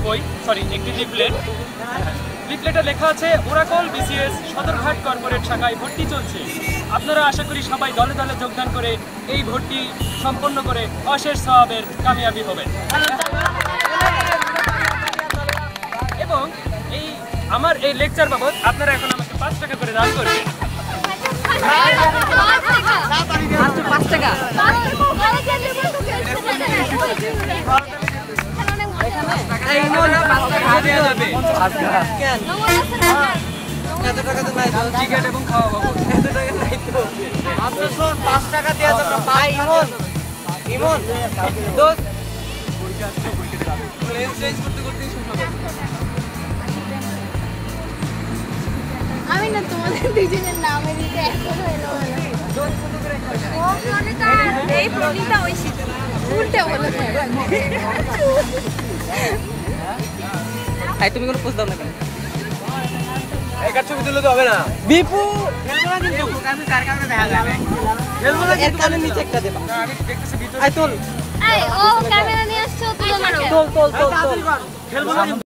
বই, সরি একটি লিফলেট। লিফলেটে লেখা আছে ওরাকল বিসিএস সদরঘাট কর্পোরেট শাখায় ভর্তি চলছে। আপনারা আশা করি সবাই দলে দলে যোগদান করে এই ভর্তি সম্পন্ন করে অশেষ সওয়াবের কামিয়াবি হবেন। এবং আমার এই লেকচার বাবদ আপনারা এখন আমাকে 5 টাকা করে দান করবেন। টিকিট এবং খাওয়া বাবু এত টাকা নাই তো। আপনি শোন 5 টাকা দিয়ে যাবে ভাই। ইমন দোস্ত লেন্স চেঞ্জ করতে করতে আমি না তোমাদের দুজনের নামে নিতে একদম হলো ও মানে তা এই প্রণীতা ওই উল্টে বলেছে। তুমি কোনো পোস্ট দাও না কেন? একার ছবি তুলে তো হবে না বিপু খেলবো না কিন্তু আমি কার কারণে দেখা যাবে খেলবো না এর কানে নিচে একটা দেবা। আমি দেখতেছি ভিতরে আই তোল এই ও ক্যামেরা নিয়ে আসছো তুলো না তোল তোল তোল তোল খেলবো না।